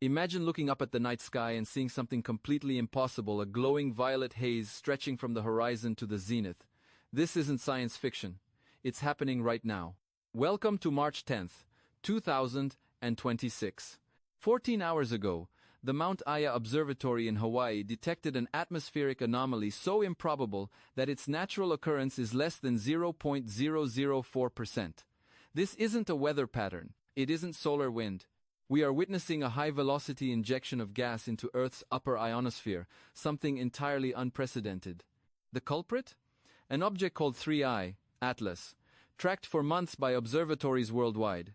Imagine looking up at the night sky and seeing something completely impossible, a glowing violet haze stretching from the horizon to the zenith. This isn't science fiction. It's happening right now. Welcome to March 10th, 2026. 14 hours ago, the Mount Aya Observatory in Hawaii detected an atmospheric anomaly so improbable that its natural occurrence is less than 0.004%. This isn't a weather pattern. It isn't solar wind. We are witnessing a high-velocity injection of gas into Earth's upper ionosphere, something entirely unprecedented. The culprit? An object called 3I, Atlas, tracked for months by observatories worldwide.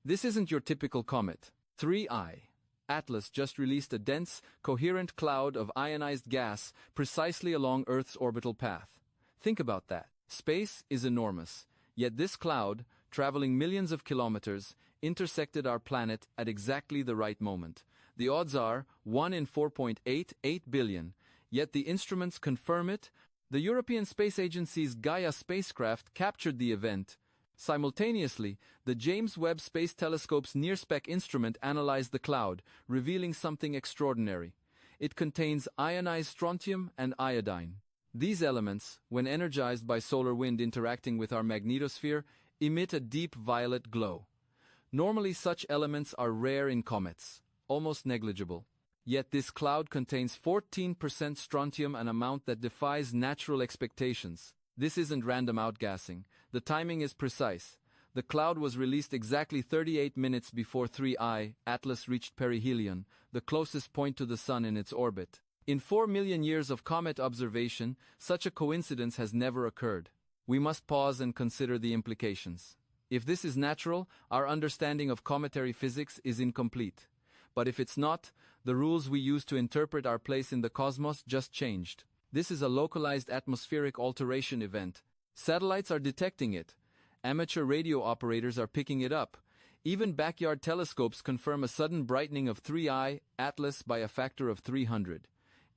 This isn't your typical comet. 3I. Atlas just released a dense, coherent cloud of ionized gas precisely along Earth's orbital path. Think about that. Space is enormous, yet this cloud, traveling millions of kilometers, intersected our planet at exactly the right moment. The odds are 1 in 4.88 billion, yet the instruments confirm it. The European Space Agency's Gaia spacecraft captured the event. Simultaneously, the James Webb Space Telescope's NIRSPEC instrument analyzed the cloud, revealing something extraordinary. It contains ionized strontium and iodine. These elements, when energized by solar wind interacting with our magnetosphere, emit a deep violet glow. Normally such elements are rare in comets, almost negligible. Yet this cloud contains 14% strontium, an amount that defies natural expectations. This isn't random outgassing. The timing is precise. The cloud was released exactly 38 minutes before 3I, Atlas reached perihelion, the closest point to the Sun in its orbit. In 4 million years of comet observation, such a coincidence has never occurred. We must pause and consider the implications. If this is natural, our understanding of cometary physics is incomplete. But if it's not, the rules we use to interpret our place in the cosmos just changed. This is a localized atmospheric alteration event. Satellites are detecting it. Amateur radio operators are picking it up. Even backyard telescopes confirm a sudden brightening of 3I, Atlas by a factor of 300.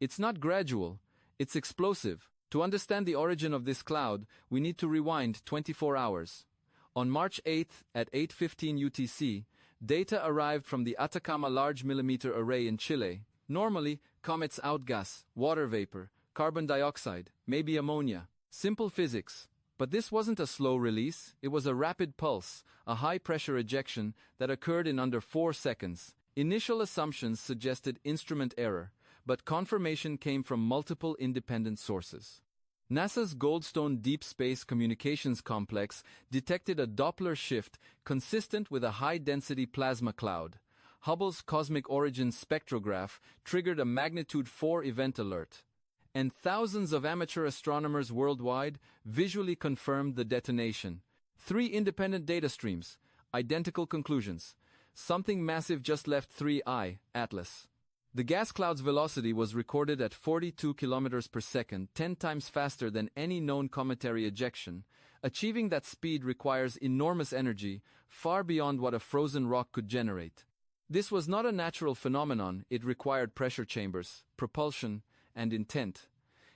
It's not gradual, it's explosive. To understand the origin of this cloud, we need to rewind 24 hours. On March 8 at 8:15 UTC, data arrived from the Atacama Large Millimeter Array in Chile. Normally, comets outgas water vapor, carbon dioxide, maybe ammonia. Simple physics. But this wasn't a slow release, it was a rapid pulse, a high-pressure ejection that occurred in under 4 seconds. Initial assumptions suggested instrument error, but confirmation came from multiple independent sources. NASA's Goldstone Deep Space Communications Complex detected a Doppler shift consistent with a high-density plasma cloud. Hubble's Cosmic Origins spectrograph triggered a magnitude 4 event alert. And thousands of amateur astronomers worldwide visually confirmed the detonation. 3 independent data streams, identical conclusions. Something massive just left 3I, Atlas. The gas cloud's velocity was recorded at 42 kilometers per second, 10 times faster than any known cometary ejection. Achieving that speed requires enormous energy, far beyond what a frozen rock could generate. This was not a natural phenomenon, it required pressure chambers, propulsion, and intent.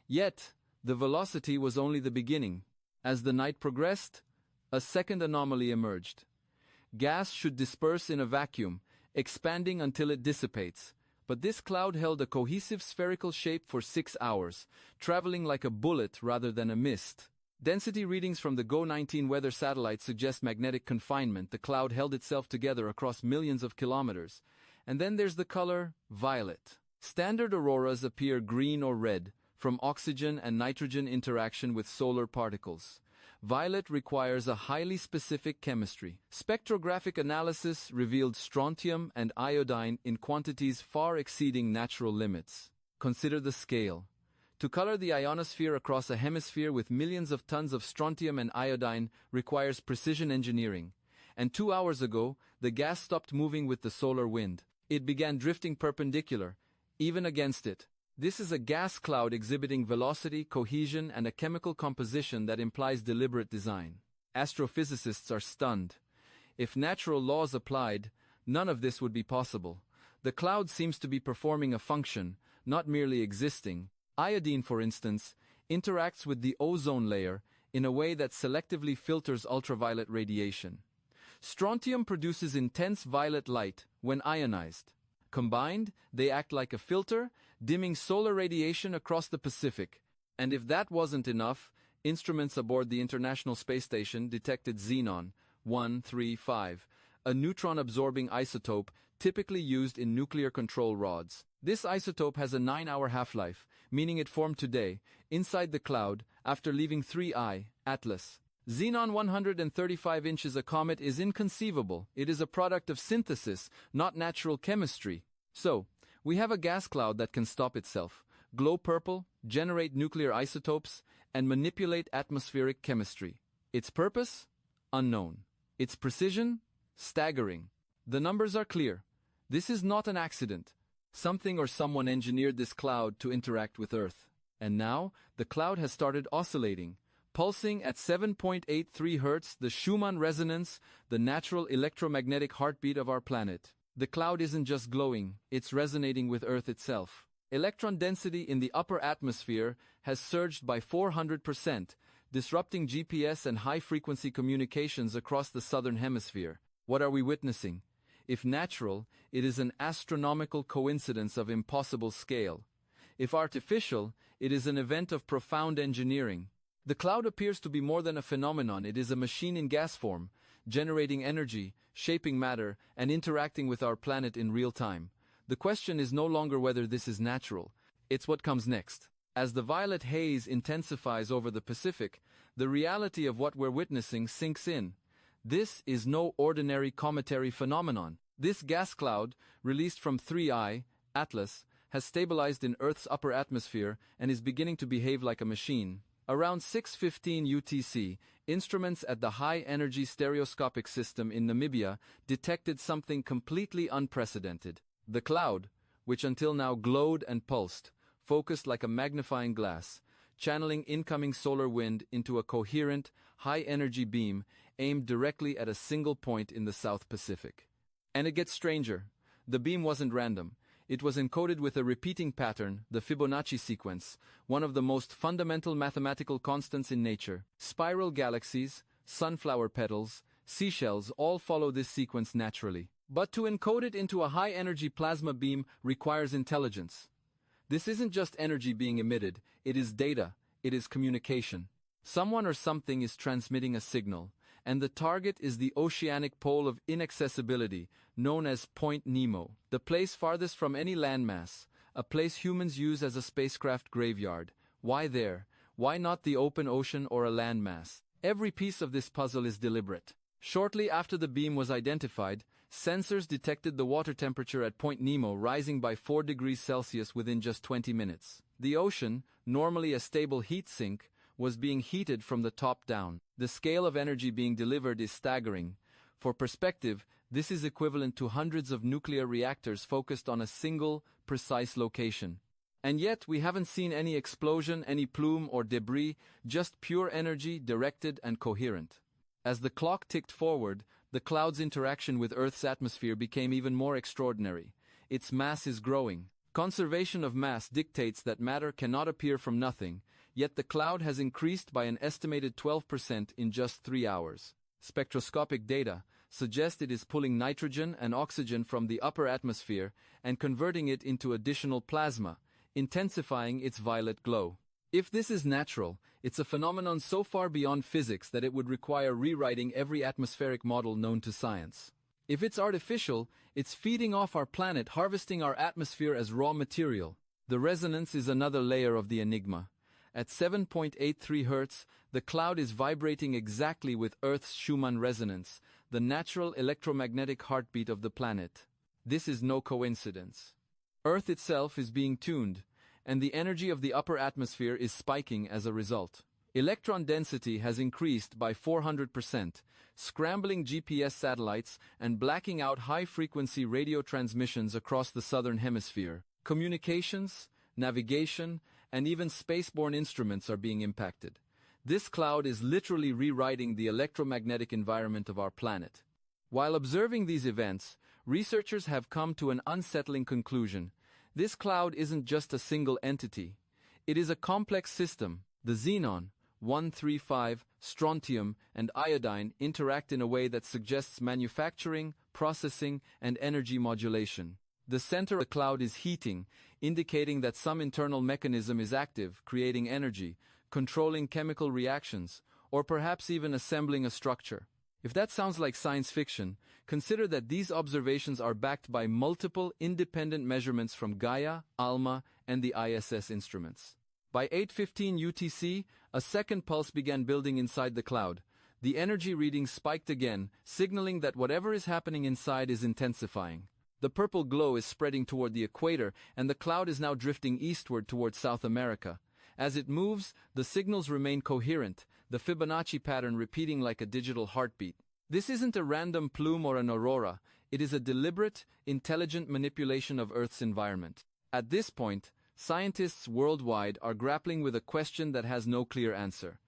Yet, the velocity was only the beginning. As the night progressed, a second anomaly emerged. Gas should disperse in a vacuum, expanding until it dissipates. But this cloud held a cohesive spherical shape for 6 hours, traveling like a bullet rather than a mist. Density readings from the GO-19 weather satellite suggest magnetic confinement. The cloud held itself together across millions of kilometers. And then there's the color, violet. Standard auroras appear green or red, from oxygen and nitrogen interaction with solar particles. Violet requires a highly specific chemistry. Spectrographic analysis revealed strontium and iodine in quantities far exceeding natural limits. Consider the scale. To color the ionosphere across a hemisphere with millions of tons of strontium and iodine requires precision engineering. And 2 hours ago, the gas stopped moving with the solar wind. It began drifting perpendicular, even against it. This is a gas cloud exhibiting velocity, cohesion, and a chemical composition that implies deliberate design. Astrophysicists are stunned. If natural laws applied, none of this would be possible. The cloud seems to be performing a function, not merely existing. Iodine, for instance, interacts with the ozone layer in a way that selectively filters ultraviolet radiation. Strontium produces intense violet light when ionized. Combined, they act like a filter, dimming solar radiation across the Pacific. And if that wasn't enough, instruments aboard the International Space Station detected xenon 135, a neutron-absorbing isotope typically used in nuclear control rods. This isotope has a 9-hour half-life, meaning it formed today, inside the cloud, after leaving 3I, Atlas. Xenon 135 inches a comet is inconceivable. It is a product of synthesis, not natural chemistry. So, we have a gas cloud that can stop itself, glow purple, generate nuclear isotopes, and manipulate atmospheric chemistry. Its purpose? Unknown. Its precision? Staggering. The numbers are clear. This is not an accident. Something or someone engineered this cloud to interact with Earth. And now, the cloud has started oscillating, pulsing at 7.83 Hz, the Schumann resonance, the natural electromagnetic heartbeat of our planet. The cloud isn't just glowing, it's resonating with Earth itself. Electron density in the upper atmosphere has surged by 400%, disrupting GPS and high-frequency communications across the southern hemisphere. What are we witnessing? If natural, it is an astronomical coincidence of impossible scale. If artificial, it is an event of profound engineering. The cloud appears to be more than a phenomenon. It is a machine in gas form, generating energy, shaping matter, and interacting with our planet in real time. The question is no longer whether this is natural, it's what comes next. As the violet haze intensifies over the Pacific, the reality of what we're witnessing sinks in. This is no ordinary cometary phenomenon. This gas cloud, released from 3I, Atlas, has stabilized in Earth's upper atmosphere and is beginning to behave like a machine. Around 6:15 UTC, instruments at the High-Energy Stereoscopic System in Namibia detected something completely unprecedented. The cloud, which until now glowed and pulsed, focused like a magnifying glass, channeling incoming solar wind into a coherent, high-energy beam aimed directly at a single point in the South Pacific. And it gets stranger. The beam wasn't random. It was encoded with a repeating pattern, the Fibonacci sequence, one of the most fundamental mathematical constants in nature. Spiral galaxies, sunflower petals, seashells all follow this sequence naturally. But to encode it into a high-energy plasma beam requires intelligence. This isn't just energy being emitted, it is data, it is communication. Someone or something is transmitting a signal, and the target is the oceanic pole of inaccessibility, known as Point Nemo, the place farthest from any landmass, a place humans use as a spacecraft graveyard. Why there? Why not the open ocean or a landmass? Every piece of this puzzle is deliberate. Shortly after the beam was identified, sensors detected the water temperature at Point Nemo rising by 4 degrees Celsius within just 20 minutes. The ocean, normally a stable heat sink, was being heated from the top down. The scale of energy being delivered is staggering. For perspective, this is equivalent to hundreds of nuclear reactors focused on a single, precise location. And yet, we haven't seen any explosion, any plume or debris, just pure energy, directed and coherent. As the clock ticked forward, the cloud's interaction with Earth's atmosphere became even more extraordinary. Its mass is growing. Conservation of mass dictates that matter cannot appear from nothing, yet the cloud has increased by an estimated 12% in just 3 hours. Spectroscopic data suggest it is pulling nitrogen and oxygen from the upper atmosphere and converting it into additional plasma, intensifying its violet glow. If this is natural, it's a phenomenon so far beyond physics that it would require rewriting every atmospheric model known to science. If it's artificial, it's feeding off our planet, harvesting our atmosphere as raw material. The resonance is another layer of the enigma. At 7.83 Hz, the cloud is vibrating exactly with Earth's Schumann resonance, the natural electromagnetic heartbeat of the planet. This is no coincidence. Earth itself is being tuned, and the energy of the upper atmosphere is spiking as a result. Electron density has increased by 400%, scrambling GPS satellites and blacking out high-frequency radio transmissions across the southern hemisphere. Communications, navigation, and even spaceborne instruments are being impacted. This cloud is literally rewriting the electromagnetic environment of our planet. While observing these events, researchers have come to an unsettling conclusion. This cloud isn't just a single entity. It is a complex system. The xenon, 135, strontium, and iodine interact in a way that suggests manufacturing, processing, and energy modulation. The center of the cloud is heating, indicating that some internal mechanism is active, creating energy, controlling chemical reactions, or perhaps even assembling a structure. If that sounds like science fiction, consider that these observations are backed by multiple independent measurements from Gaia, ALMA, and the ISS instruments. By 8:15 UTC, a second pulse began building inside the cloud. The energy reading spiked again, signaling that whatever is happening inside is intensifying. The purple glow is spreading toward the equator, and the cloud is now drifting eastward toward South America. As it moves, the signals remain coherent, the Fibonacci pattern repeating like a digital heartbeat. This isn't a random plume or an aurora, it is a deliberate, intelligent manipulation of Earth's environment. At this point, scientists worldwide are grappling with a question that has no clear answer.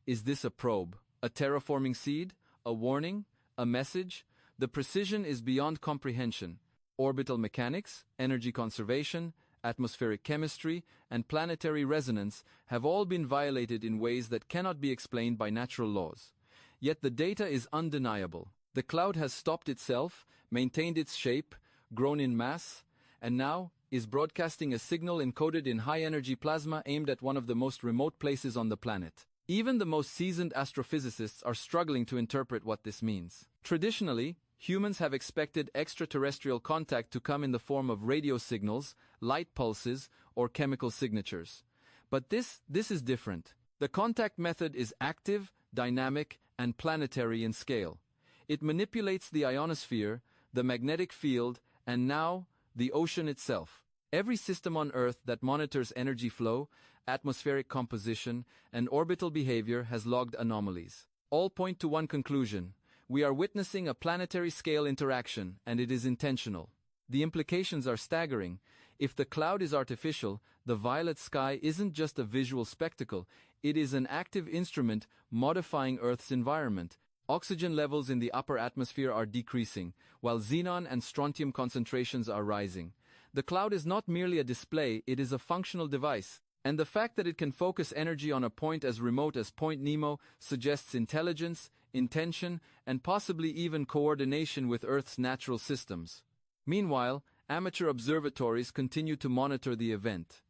Is this a probe, a terraforming seed, a warning, a message? The precision is beyond comprehension. Orbital mechanics, energy conservation, atmospheric chemistry, and planetary resonance have all been violated in ways that cannot be explained by natural laws. Yet the data is undeniable. The cloud has stopped itself, maintained its shape, grown in mass, and now is broadcasting a signal encoded in high-energy plasma aimed at one of the most remote places on the planet. Even the most seasoned astrophysicists are struggling to interpret what this means. Traditionally, humans have expected extraterrestrial contact to come in the form of radio signals, light pulses, or chemical signatures. But this is different. The contact method is active, dynamic, and planetary in scale. It manipulates the ionosphere, the magnetic field, and now, the ocean itself. Every system on Earth that monitors energy flow, atmospheric composition, and orbital behavior has logged anomalies. All point to one conclusion. We are witnessing a planetary-scale interaction, and it is intentional. The implications are staggering. If the cloud is artificial, the violet sky isn't just a visual spectacle, it is an active instrument modifying Earth's environment. Oxygen levels in the upper atmosphere are decreasing, while xenon and strontium concentrations are rising. The cloud is not merely a display, it is a functional device. And the fact that it can focus energy on a point as remote as Point Nemo suggests intelligence, intention, and possibly even coordination with Earth's natural systems. Meanwhile, amateur observatories continue to monitor the event.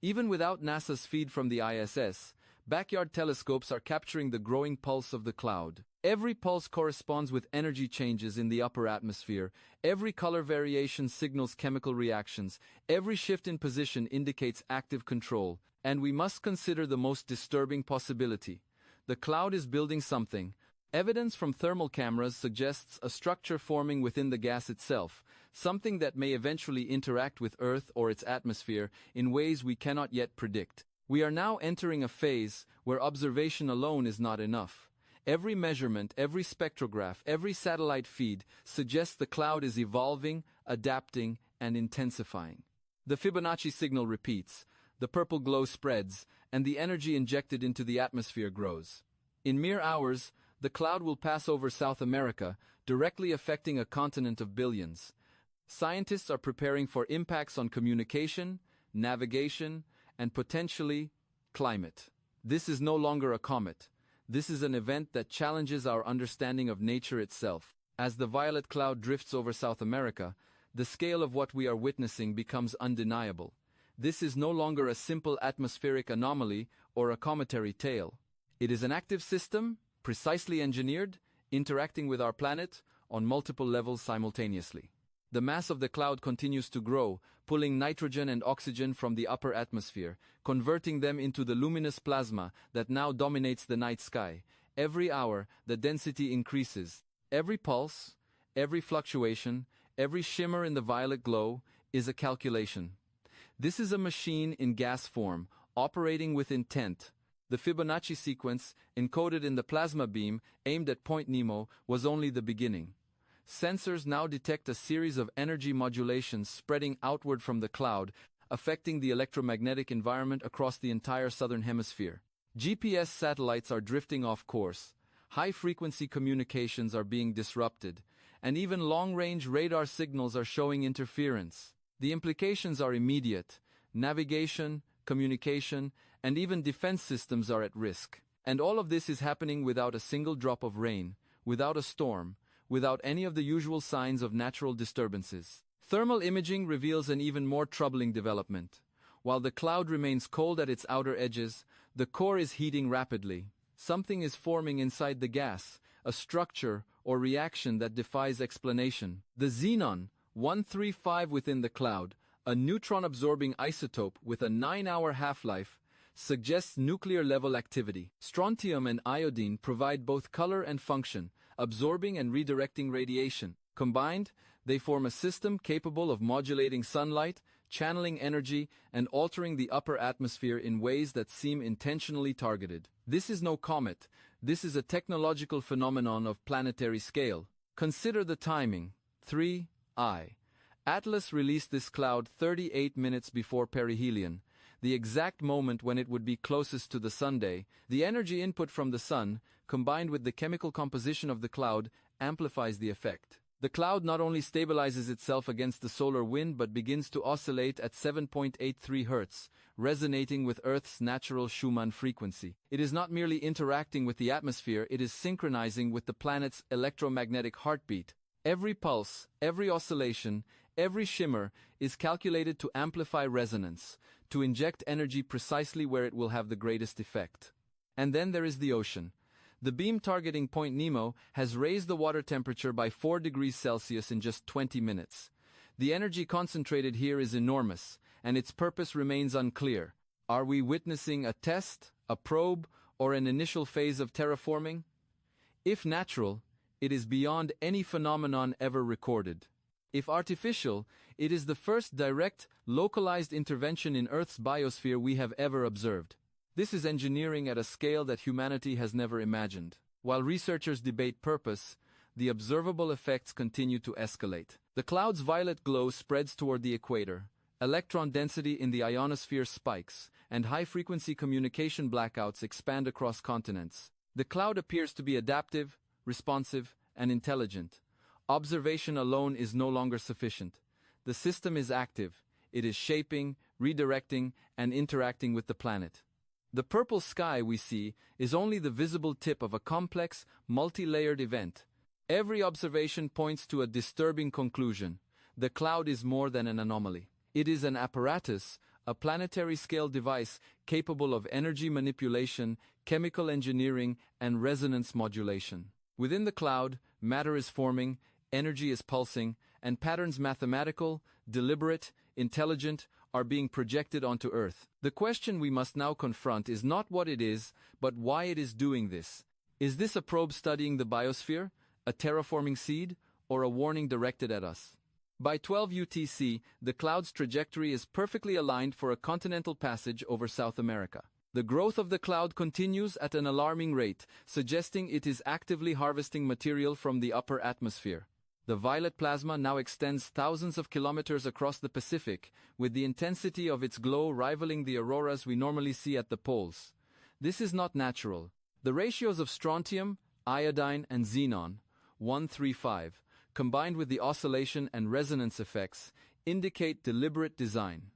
Even without NASA's feed from the ISS, backyard telescopes are capturing the growing pulse of the cloud. Every pulse corresponds with energy changes in the upper atmosphere, every color variation signals chemical reactions, every shift in position indicates active control, and we must consider the most disturbing possibility. The cloud is building something. Evidence from thermal cameras suggests a structure forming within the gas itself, something that may eventually interact with Earth or its atmosphere in ways we cannot yet predict. We are now entering a phase where observation alone is not enough. Every measurement, every spectrograph, every satellite feed suggests the cloud is evolving, adapting, and intensifying. The Fibonacci signal repeats, the purple glow spreads, and the energy injected into the atmosphere grows. In mere hours, the cloud will pass over South America, directly affecting a continent of billions. Scientists are preparing for impacts on communication, navigation, and potentially, climate. This is no longer a comet. This is an event that challenges our understanding of nature itself. As the violet cloud drifts over South America, the scale of what we are witnessing becomes undeniable. This is no longer a simple atmospheric anomaly or a cometary tail. It is an active system, precisely engineered, interacting with our planet on multiple levels simultaneously. The mass of the cloud continues to grow, pulling nitrogen and oxygen from the upper atmosphere, converting them into the luminous plasma that now dominates the night sky. Every hour, the density increases. Every pulse, every fluctuation, every shimmer in the violet glow is a calculation. This is a machine in gas form, operating with intent. The Fibonacci sequence, encoded in the plasma beam aimed at Point Nemo, was only the beginning. Sensors now detect a series of energy modulations spreading outward from the cloud, affecting the electromagnetic environment across the entire southern hemisphere. GPS satellites are drifting off course, high-frequency communications are being disrupted, and even long-range radar signals are showing interference. The implications are immediate. Navigation, communication, and even defense systems are at risk. And all of this is happening without a single drop of rain, without a storm, without any of the usual signs of natural disturbances. Thermal imaging reveals an even more troubling development. While the cloud remains cold at its outer edges, the core is heating rapidly. Something is forming inside the gas, a structure or reaction that defies explanation. The xenon, 135 within the cloud, a neutron-absorbing isotope with a 9-hour half-life, suggests nuclear-level activity. Strontium and iodine provide both color and function, absorbing and redirecting radiation. Combined, they form a system capable of modulating sunlight, channeling energy, and altering the upper atmosphere in ways that seem intentionally targeted. This is no comet, this is a technological phenomenon of planetary scale. Consider the timing. 3I. Atlas released this cloud 38 minutes before perihelion, the exact moment when it would be closest to the sunday. The energy input from the sun, combined with the chemical composition of the cloud, amplifies the effect. The cloud not only stabilizes itself against the solar wind but begins to oscillate at 7.83 Hz, resonating with Earth's natural Schumann frequency. It is not merely interacting with the atmosphere, it is synchronizing with the planet's electromagnetic heartbeat. Every pulse, every oscillation, every shimmer is calculated to amplify resonance, to inject energy precisely where it will have the greatest effect. And then there is the ocean. The beam targeting Point Nemo has raised the water temperature by 4 degrees Celsius in just 20 minutes. The energy concentrated here is enormous, and its purpose remains unclear. Are we witnessing a test, a probe, or an initial phase of terraforming? If natural, it is beyond any phenomenon ever recorded. If artificial, it is the first direct, localized intervention in Earth's biosphere we have ever observed. This is engineering at a scale that humanity has never imagined. While researchers debate purpose, the observable effects continue to escalate. The cloud's violet glow spreads toward the equator, electron density in the ionosphere spikes, and high-frequency communication blackouts expand across continents. The cloud appears to be adaptive, responsive, and intelligent. Observation alone is no longer sufficient. The system is active. It is shaping, redirecting, and interacting with the planet. The purple sky we see is only the visible tip of a complex, multi-layered event. Every observation points to a disturbing conclusion. The cloud is more than an anomaly. It is an apparatus, a planetary-scale device capable of energy manipulation, chemical engineering, and resonance modulation. Within the cloud, matter is forming, energy is pulsing, and patterns mathematical, deliberate, intelligent, are being projected onto Earth. The question we must now confront is not what it is, but why it is doing this. Is this a probe studying the biosphere, a terraforming seed, or a warning directed at us? By 12 UTC, the cloud's trajectory is perfectly aligned for a continental passage over South America. The growth of the cloud continues at an alarming rate, suggesting it is actively harvesting material from the upper atmosphere. The violet plasma now extends thousands of kilometers across the Pacific, with the intensity of its glow rivaling the auroras we normally see at the poles. This is not natural. The ratios of strontium, iodine, and xenon, 135, combined with the oscillation and resonance effects, indicate deliberate design.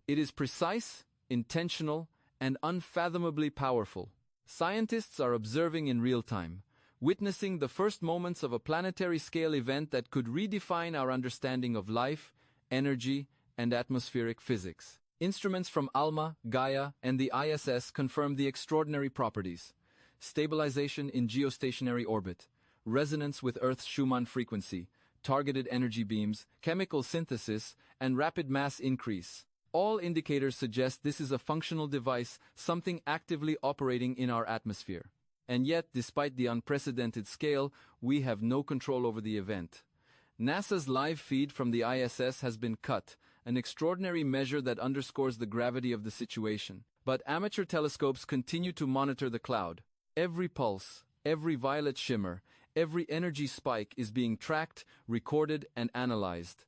It is precise, intentional, and unfathomably powerful. Scientists are observing in real time, witnessing the first moments of a planetary-scale event that could redefine our understanding of life, energy, and atmospheric physics. Instruments from ALMA, Gaia, and the ISS confirm the extraordinary properties: stabilization in geostationary orbit, resonance with Earth's Schumann frequency, targeted energy beams, chemical synthesis, and rapid mass increase. All indicators suggest this is a functional device, something actively operating in our atmosphere. And yet, despite the unprecedented scale, we have no control over the event. NASA's live feed from the ISS has been cut, an extraordinary measure that underscores the gravity of the situation. But amateur telescopes continue to monitor the cloud. Every pulse, every violet shimmer, every energy spike is being tracked, recorded, and analyzed.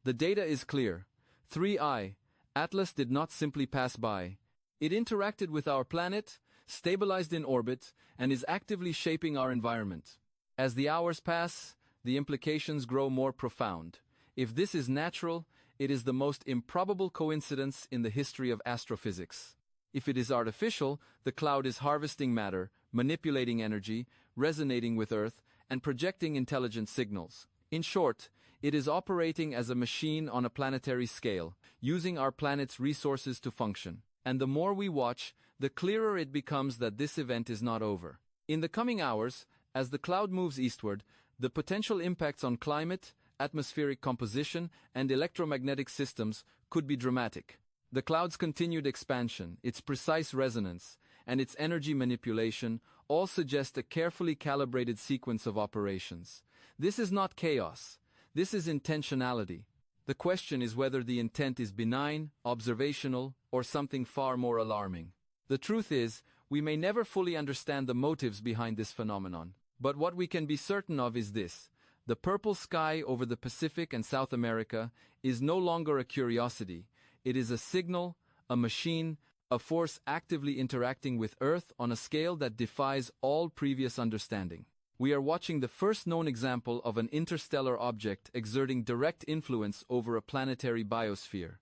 The data is clear. 3I, Atlas did not simply pass by. It interacted with our planet, stabilized in orbit, and is actively shaping our environment. As the hours pass, the implications grow more profound. If this is natural, it is the most improbable coincidence in the history of astrophysics. If it is artificial, the cloud is harvesting matter, manipulating energy, resonating with Earth, and projecting intelligent signals. In short, it is operating as a machine on a planetary scale, using our planet's resources to function. And the more we watch, the clearer it becomes that this event is not over. In the coming hours, as the cloud moves eastward, the potential impacts on climate, atmospheric composition, and electromagnetic systems could be dramatic. The cloud's continued expansion, its precise resonance, and its energy manipulation all suggest a carefully calibrated sequence of operations. This is not chaos. This is intentionality. The question is whether the intent is benign, observational, or something far more alarming. The truth is, we may never fully understand the motives behind this phenomenon. But what we can be certain of is this: the purple sky over the Pacific and South America is no longer a curiosity. It is a signal, a machine, a force actively interacting with Earth on a scale that defies all previous understanding. We are watching the first known example of an interstellar object exerting direct influence over a planetary biosphere,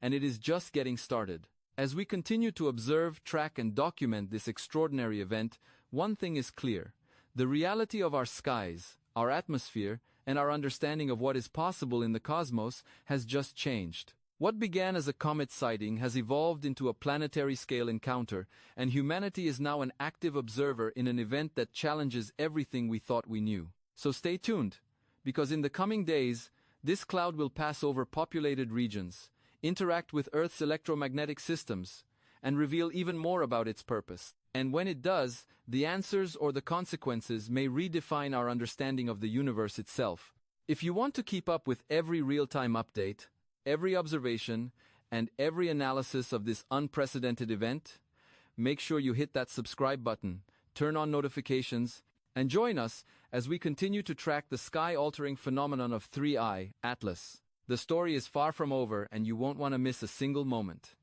and it is just getting started. As we continue to observe, track, and document this extraordinary event, one thing is clear: the reality of our skies, our atmosphere, and our understanding of what is possible in the cosmos has just changed. What began as a comet sighting has evolved into a planetary-scale encounter, and humanity is now an active observer in an event that challenges everything we thought we knew. So stay tuned, because in the coming days, this cloud will pass over populated regions, interact with Earth's electromagnetic systems, and reveal even more about its purpose. And when it does, the answers or the consequences may redefine our understanding of the universe itself. If you want to keep up with every real-time update, every observation, and every analysis of this unprecedented event, make sure you hit that subscribe button, turn on notifications, and join us as we continue to track the sky-altering phenomenon of 3I, Atlas. The story is far from over, and you won't want to miss a single moment.